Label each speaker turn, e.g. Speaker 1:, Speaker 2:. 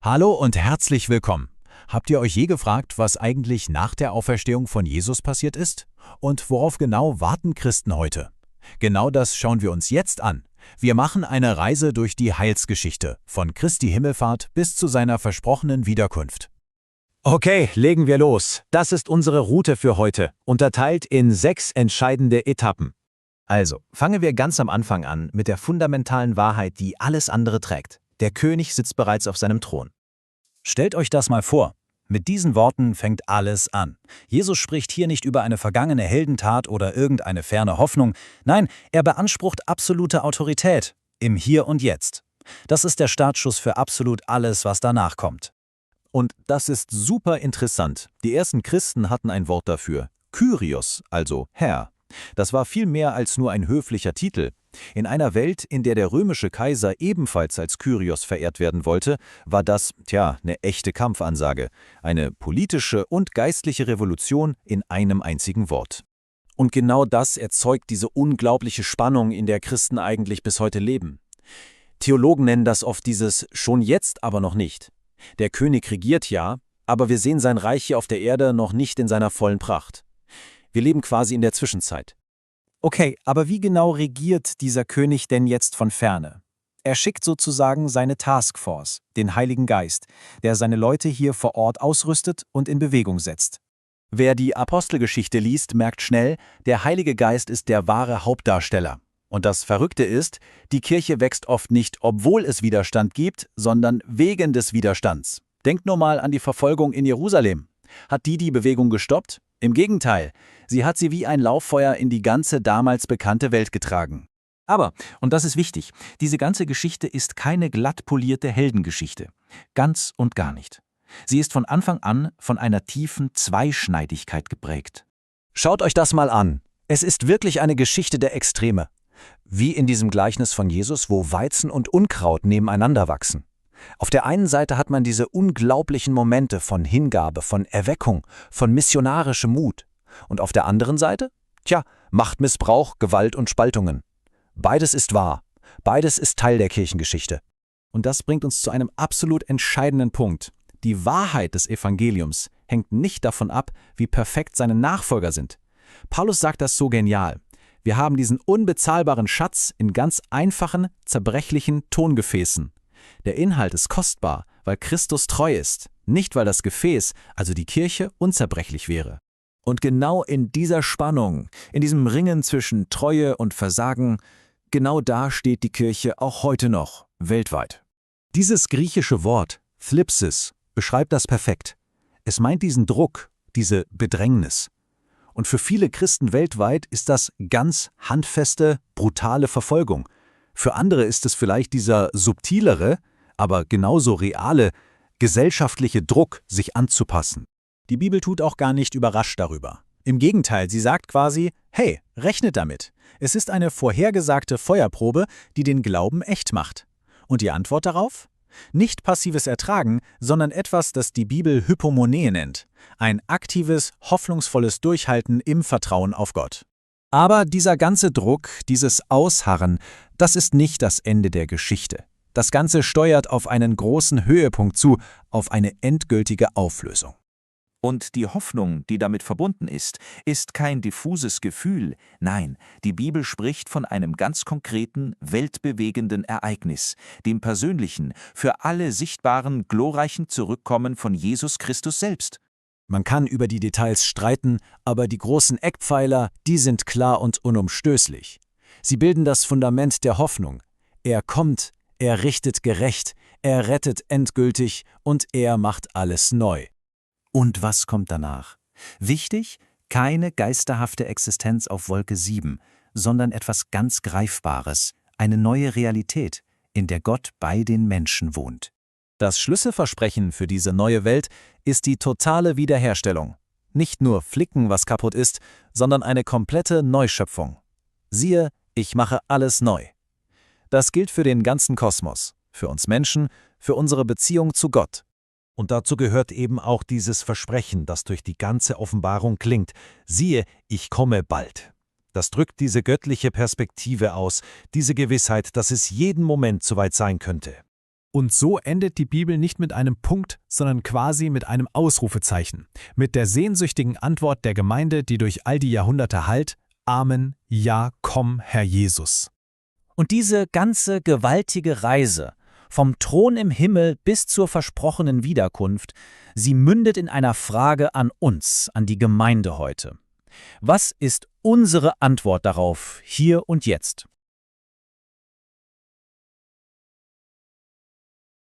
Speaker 1: Hallo und herzlich willkommen. Habt ihr euch je gefragt, was eigentlich nach der Auferstehung von Jesus passiert ist? Und worauf genau warten Christen heute? Genau das schauen wir uns jetzt an. Wir machen eine Reise durch die Heilsgeschichte, von Christi Himmelfahrt bis zu seiner versprochenen Wiederkunft.
Speaker 2: Okay, legen wir los. Das ist unsere Route für heute, unterteilt in 6 entscheidende Etappen. Also, fangen wir ganz am Anfang an mit der fundamentalen Wahrheit, die alles andere trägt. Der König sitzt bereits auf seinem Thron.
Speaker 1: Stellt euch das mal vor. Mit diesen Worten fängt alles an. Jesus spricht hier nicht über eine vergangene Heldentat oder irgendeine ferne Hoffnung. Nein, er beansprucht absolute Autorität im Hier und Jetzt. Das ist der Startschuss für absolut alles, was danach kommt. Und das ist super interessant. Die ersten Christen hatten ein Wort dafür. Kyrios, also Herr. Das war viel mehr als nur ein höflicher Titel. In einer Welt, in der der römische Kaiser ebenfalls als Kyrios verehrt werden wollte, war das, eine echte Kampfansage. Eine politische und geistliche Revolution in einem einzigen Wort. Und genau das erzeugt diese unglaubliche Spannung, in der Christen eigentlich bis heute leben. Theologen nennen das oft dieses „schon jetzt, aber noch nicht“. Der König regiert ja, aber wir sehen sein Reich hier auf der Erde noch nicht in seiner vollen Pracht. Wir leben quasi in der Zwischenzeit. Okay, aber wie genau regiert dieser König denn jetzt von ferne? Er schickt sozusagen seine Taskforce, den Heiligen Geist, der seine Leute hier vor Ort ausrüstet und in Bewegung setzt. Wer die Apostelgeschichte liest, merkt schnell, der Heilige Geist ist der wahre Hauptdarsteller. Und das Verrückte ist, die Kirche wächst oft nicht, obwohl es Widerstand gibt, sondern wegen des Widerstands. Denkt nur mal an die Verfolgung in Jerusalem. Hat die Bewegung gestoppt? Im Gegenteil, sie hat sie wie ein Lauffeuer in die ganze damals bekannte Welt getragen. Aber, und das ist wichtig, diese ganze Geschichte ist keine glatt polierte Heldengeschichte. Ganz und gar nicht. Sie ist von Anfang an von einer tiefen Zweischneidigkeit geprägt. Schaut euch das mal an. Es ist wirklich eine Geschichte der Extreme. Wie in diesem Gleichnis von Jesus, wo Weizen und Unkraut nebeneinander wachsen. Auf der einen Seite hat man diese unglaublichen Momente von Hingabe, von Erweckung, von missionarischem Mut. Und auf der anderen Seite? Machtmissbrauch, Gewalt und Spaltungen. Beides ist wahr. Beides ist Teil der Kirchengeschichte. Und das bringt uns zu einem absolut entscheidenden Punkt. Die Wahrheit des Evangeliums hängt nicht davon ab, wie perfekt seine Nachfolger sind. Paulus sagt das so genial. Wir haben diesen unbezahlbaren Schatz in ganz einfachen, zerbrechlichen Tongefäßen. Der Inhalt ist kostbar, weil Christus treu ist, nicht weil das Gefäß, also die Kirche, unzerbrechlich wäre. Und genau in dieser Spannung, in diesem Ringen zwischen Treue und Versagen, genau da steht die Kirche auch heute noch, weltweit. Dieses griechische Wort, Thlipsis, beschreibt das perfekt. Es meint diesen Druck, diese Bedrängnis. Und für viele Christen weltweit ist das ganz handfeste, brutale Verfolgung. Für andere ist es vielleicht dieser subtilere, aber genauso reale, gesellschaftliche Druck, sich anzupassen. Die Bibel tut auch gar nicht überrascht darüber. Im Gegenteil, sie sagt quasi, hey, rechnet damit. Es ist eine vorhergesagte Feuerprobe, die den Glauben echt macht. Und die Antwort darauf? Nicht passives Ertragen, sondern etwas, das die Bibel Hypomonä nennt. Ein aktives, hoffnungsvolles Durchhalten im Vertrauen auf Gott. Aber dieser ganze Druck, dieses Ausharren, das ist nicht das Ende der Geschichte. Das Ganze steuert auf einen großen Höhepunkt zu, auf eine endgültige Auflösung.
Speaker 3: Und die Hoffnung, die damit verbunden ist kein diffuses Gefühl. Nein, die Bibel spricht von einem ganz konkreten, weltbewegenden Ereignis, dem persönlichen, für alle sichtbaren, glorreichen Zurückkommen von Jesus Christus selbst.
Speaker 1: Man kann über die Details streiten, aber die großen Eckpfeiler, die sind klar und unumstößlich. Sie bilden das Fundament der Hoffnung. Er kommt, er richtet gerecht, er rettet endgültig und er macht alles neu. Und was kommt danach? Wichtig, keine geisterhafte Existenz auf Wolke 7, sondern etwas ganz Greifbares, eine neue Realität, in der Gott bei den Menschen wohnt. Das Schlüsselversprechen für diese neue Welt ist die totale Wiederherstellung. Nicht nur flicken, was kaputt ist, sondern eine komplette Neuschöpfung. Siehe, ich mache alles neu. Das gilt für den ganzen Kosmos, für uns Menschen, für unsere Beziehung zu Gott.
Speaker 2: Und dazu gehört eben auch dieses Versprechen, das durch die ganze Offenbarung klingt. Siehe, ich komme bald. Das drückt diese göttliche Perspektive aus, diese Gewissheit, dass es jeden Moment soweit sein könnte.
Speaker 4: Und so endet die Bibel nicht mit einem Punkt, sondern quasi mit einem Ausrufezeichen, mit der sehnsüchtigen Antwort der Gemeinde, die durch all die Jahrhunderte hallt: Amen, ja, komm, Herr Jesus.
Speaker 1: Und diese ganze gewaltige Reise, vom Thron im Himmel bis zur versprochenen Wiederkunft, sie mündet in einer Frage an uns, an die Gemeinde heute. Was ist unsere Antwort darauf, hier und jetzt?